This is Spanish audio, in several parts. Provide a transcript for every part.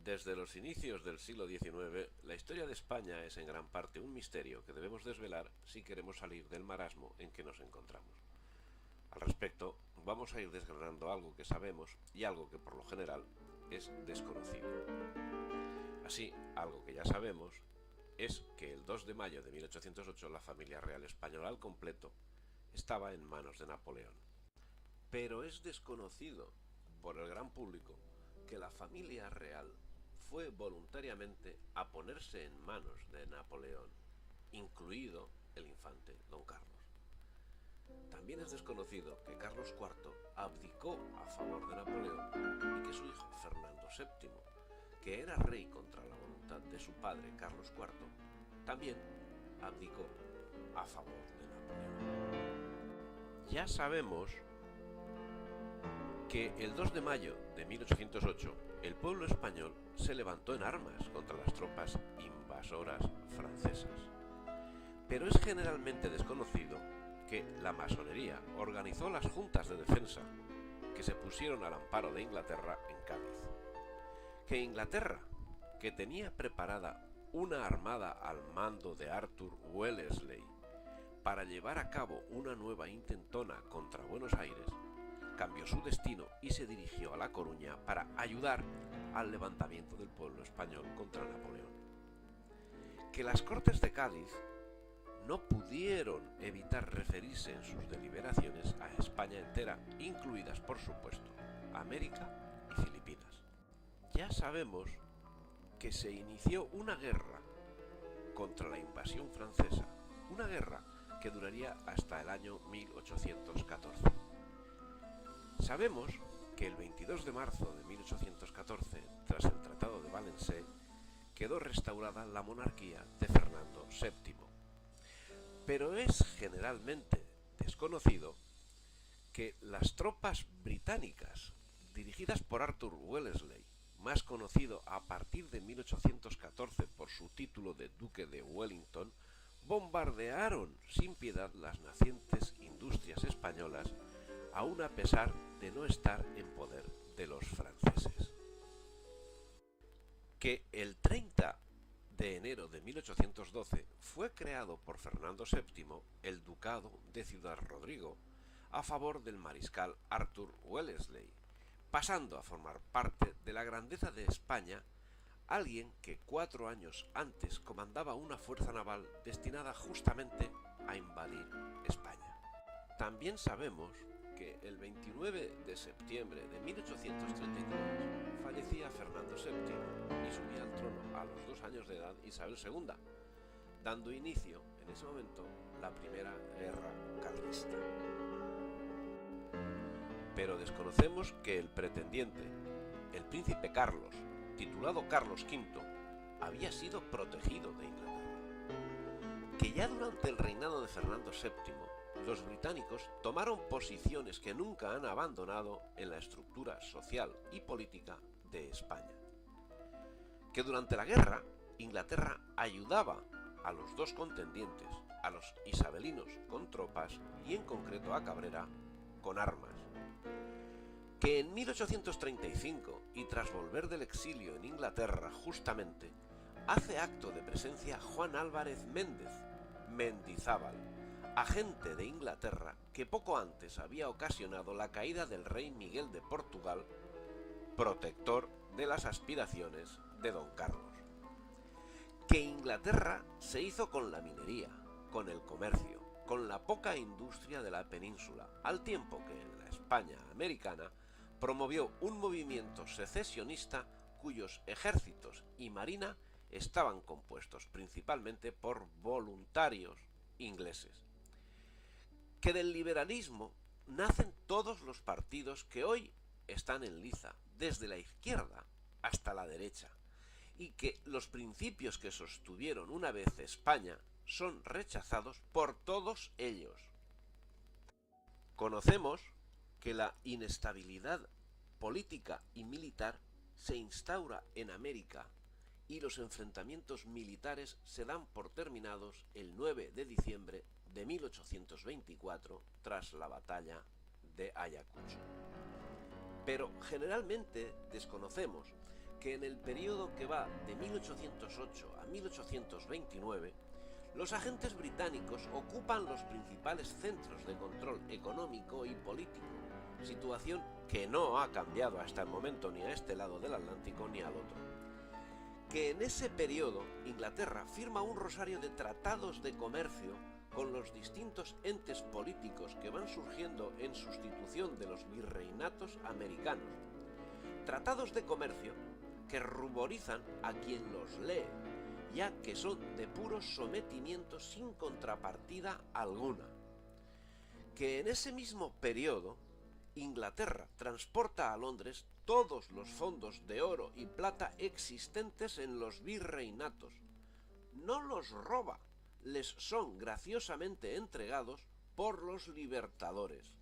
Desde los inicios del siglo XIX, la historia de España es en gran parte un misterio que debemos desvelar si queremos salir del marasmo en que nos encontramos. Al respecto, vamos a ir desgranando algo que sabemos y algo que por lo general es desconocido. Así, algo que ya sabemos es que el 2 de mayo de 1808 la familia real española al completo estaba en manos de Napoleón. Pero es desconocido por el gran público que la familia real fue voluntariamente a ponerse en manos de Napoleón, incluido el infante don Carlos. También es desconocido que Carlos IV abdicó a favor de Napoleón y que su hijo Fernando VII, que era rey contra la voluntad de su padre Carlos IV, también abdicó a favor de Napoleón. Ya sabemos que el 2 de mayo de 1808 el pueblo español se levantó en armas contra las tropas invasoras francesas. Pero es generalmente desconocido que la masonería organizó las juntas de defensa que se pusieron al amparo de Inglaterra en Cádiz. Que Inglaterra, que tenía preparada una armada al mando de Arthur Wellesley para llevar a cabo una nueva intentona contra Buenos Aires, cambió su destino y se dirigió a La Coruña para ayudar al levantamiento del pueblo español contra Napoleón. Que las Cortes de Cádiz no pudieron evitar referirse en sus deliberaciones a España entera, incluidas, por supuesto, América y Filipinas. Ya sabemos que se inició una guerra contra la invasión francesa, una guerra que duraría hasta el año 1814. Sabemos que el 22 de marzo de 1814, tras el Tratado de Valencé, quedó restaurada la monarquía de Fernando VII. Pero es generalmente desconocido que las tropas británicas, dirigidas por Arthur Wellesley, más conocido a partir de 1814 por su título de Duque de Wellington, bombardearon sin piedad las nacientes industrias españolas, aun a pesar de no estar en poder de los franceses. Que el 30 de enero de 1812 fue creado por Fernando VII el Ducado de Ciudad Rodrigo a favor del mariscal Arthur Wellesley, pasando a formar parte de la grandeza de España alguien que 4 años antes comandaba una fuerza naval destinada justamente a invadir España. También sabemos que el 29 de septiembre de 1833 fallecía Fernando VII y subía al trono a los 2 años de edad Isabel II, dando inicio en ese momento la Primera Guerra Carlista. Pero desconocemos que el pretendiente, el príncipe Carlos, titulado Carlos V, había sido protegido de Inglaterra. Que ya durante el reinado de Fernando VII, los británicos tomaron posiciones que nunca han abandonado en la estructura social y política de España. Que durante la guerra, Inglaterra ayudaba a los dos contendientes, a los isabelinos con tropas y en concreto a Cabrera con armas. Que en 1835, y tras volver del exilio en Inglaterra justamente, hace acto de presencia Juan Álvarez Méndez, Mendizábal, agente de Inglaterra que poco antes había ocasionado la caída del rey Miguel de Portugal, protector de las aspiraciones de don Carlos. Que Inglaterra se hizo con la minería, con el comercio, con la poca industria de la península, al tiempo que en la España americana promovió un movimiento secesionista cuyos ejércitos y marina estaban compuestos principalmente por voluntarios ingleses. Que del liberalismo nacen todos los partidos que hoy están en liza, desde la izquierda hasta la derecha, y que los principios que sostuvieron una vez España son rechazados por todos ellos. Conocemos que la inestabilidad política y militar se instaura en América y los enfrentamientos militares se dan por terminados el 9 de diciembre de 1824 tras la batalla de Ayacucho. Pero generalmente desconocemos que en el periodo que va de 1808 a 1829, los agentes británicos ocupan los principales centros de control económico y político, situación que no ha cambiado hasta el momento ni a este lado del Atlántico ni al otro. Que en ese periodo Inglaterra firma un rosario de tratados de comercio con los distintos entes políticos que van surgiendo en sustitución de los virreinatos americanos. Tratados de comercio que ruborizan a quien los lee, ya que son de puro sometimiento sin contrapartida alguna. Que en ese mismo periodo Inglaterra transporta a Londres todos los fondos de oro y plata existentes en los virreinatos. No los roba, les son graciosamente entregados por los libertadores.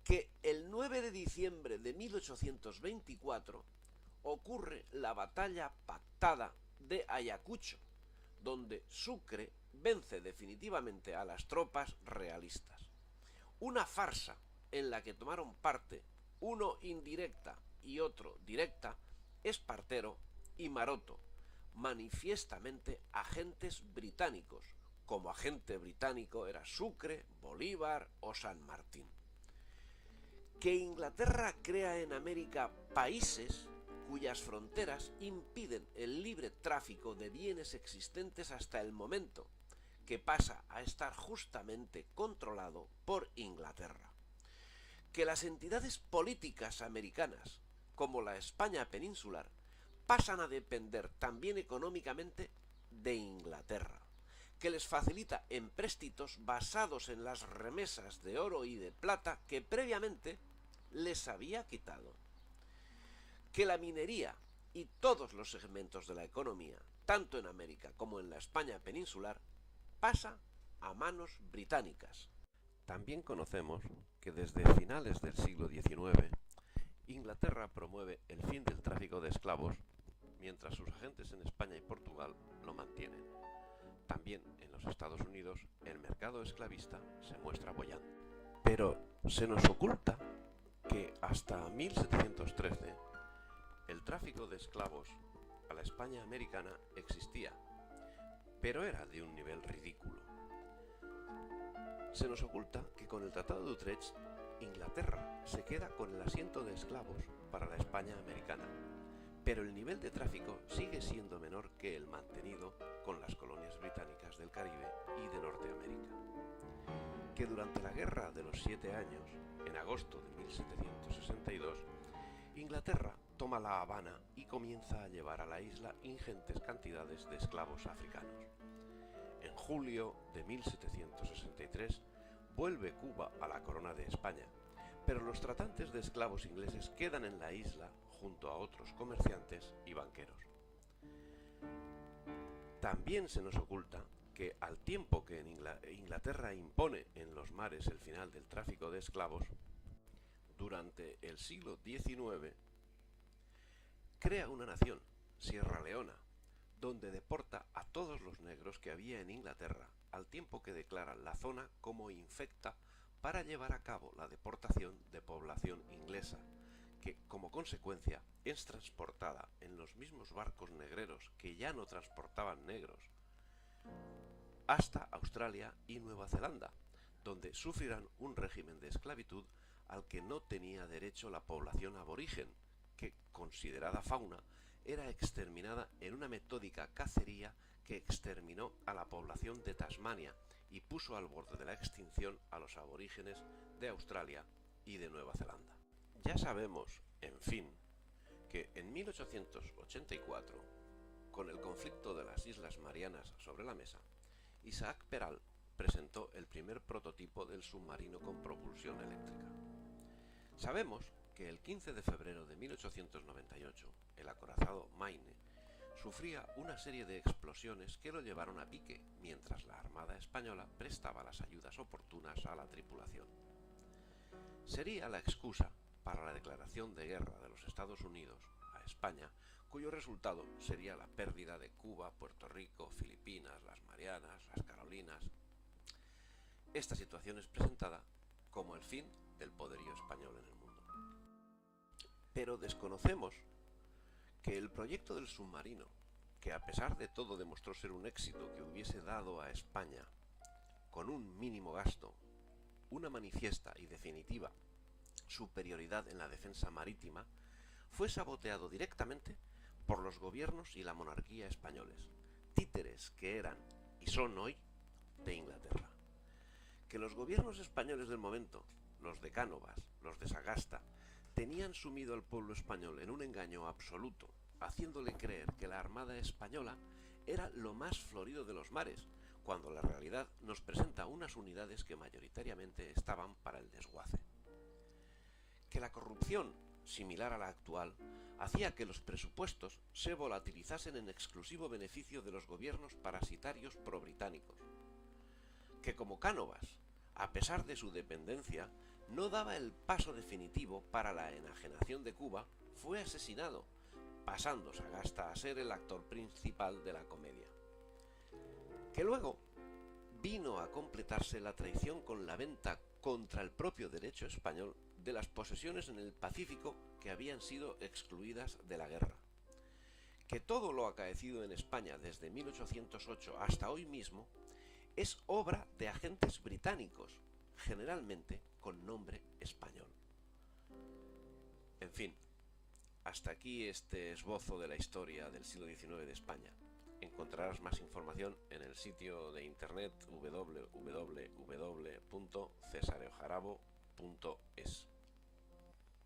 Que el 9 de diciembre de 1824 ocurre la batalla pactada de Ayacucho, donde Sucre vence definitivamente a las tropas realistas. Una farsa en la que tomaron parte uno indirecta y otro directa Espartero y Maroto, manifiestamente agentes británicos, como agente británico era Sucre, Bolívar o San Martín. Que Inglaterra crea en América países cuyas fronteras impiden el libre tráfico de bienes existentes hasta el momento, que pasa a estar justamente controlado por Inglaterra. Que las entidades políticas americanas, como la España peninsular, pasan a depender también económicamente de Inglaterra, que les facilita empréstitos basados en las remesas de oro y de plata que previamente les había quitado. Que la minería y todos los segmentos de la economía, tanto en América como en la España peninsular, pasa a manos británicas. También conocemos que desde finales del siglo XIX, Inglaterra promueve el fin del tráfico de esclavos, mientras sus agentes en España y Portugal lo mantienen. También en los Estados Unidos, el mercado esclavista se muestra boyante. Pero se nos oculta que hasta 1713 el tráfico de esclavos a la España americana existía, pero era de un nivel ridículo. Se nos oculta que con el Tratado de Utrecht, Inglaterra se queda con el asiento de esclavos para la España americana, pero el nivel de tráfico sigue siendo menor que el mantenido con las colonias británicas del Caribe y de Norteamérica. Que durante la Guerra de los 7 Años, en agosto de 1762, Inglaterra toma La Habana y comienza a llevar a la isla ingentes cantidades de esclavos africanos. En julio de 1763 vuelve Cuba a la corona de España, pero los tratantes de esclavos ingleses quedan en la isla junto a otros comerciantes y banqueros. También se nos oculta que al tiempo que en Inglaterra impone en los mares el final del tráfico de esclavos, durante el siglo XIX crea una nación, Sierra Leona, donde deporta a todos los negros que había en Inglaterra, al tiempo que declara la zona como infecta para llevar a cabo la deportación de población inglesa, que como consecuencia es transportada en los mismos barcos negreros que ya no transportaban negros, hasta Australia y Nueva Zelanda, donde sufrirán un régimen de esclavitud al que no tenía derecho la población aborigen, que, considerada fauna, era exterminada en una metódica cacería que exterminó a la población de Tasmania y puso al borde de la extinción a los aborígenes de Australia y de Nueva Zelanda. Ya sabemos, en fin, que en 1884, con el conflicto de las Islas Marianas sobre la mesa, Isaac Peral presentó el primer prototipo del submarino con propulsión eléctrica. Sabemos que el 15 de febrero de 1898, el acorazado Maine sufría una serie de explosiones que lo llevaron a pique, mientras la Armada Española prestaba las ayudas oportunas a la tripulación. Sería la excusa para la declaración de guerra de los Estados Unidos a España, cuyo resultado sería la pérdida de Cuba, Puerto Rico, Filipinas, las Marianas, las Carolinas. Esta situación es presentada como el fin del poderío español en el mundo. Pero desconocemos que el proyecto del submarino, que a pesar de todo demostró ser un éxito que hubiese dado a España, con un mínimo gasto, una manifiesta y definitiva superioridad en la defensa marítima, fue saboteado directamente por los gobiernos y la monarquía españoles, títeres que eran y son hoy de Inglaterra. Que los gobiernos españoles del momento, los de Cánovas, los de Sagasta, tenían sumido al pueblo español en un engaño absoluto, haciéndole creer que la Armada española era lo más florido de los mares, cuando la realidad nos presenta unas unidades que mayoritariamente estaban para el desguace. Que la corrupción, similar a la actual, hacía que los presupuestos se volatilizasen en exclusivo beneficio de los gobiernos parasitarios pro-británicos. Que como Cánovas, a pesar de su dependencia, no daba el paso definitivo para la enajenación de Cuba, fue asesinado, pasando Sagasta a ser el actor principal de la comedia. Que luego vino a completarse la traición con la venta contra el propio derecho español de las posesiones en el Pacífico que habían sido excluidas de la guerra. Que todo lo acaecido en España desde 1808 hasta hoy mismo es obra de agentes británicos, generalmente con nombre español. En fin, hasta aquí este esbozo de la historia del siglo XIX de España. Encontrarás más información en el sitio de internet www.cesareojarabo.es.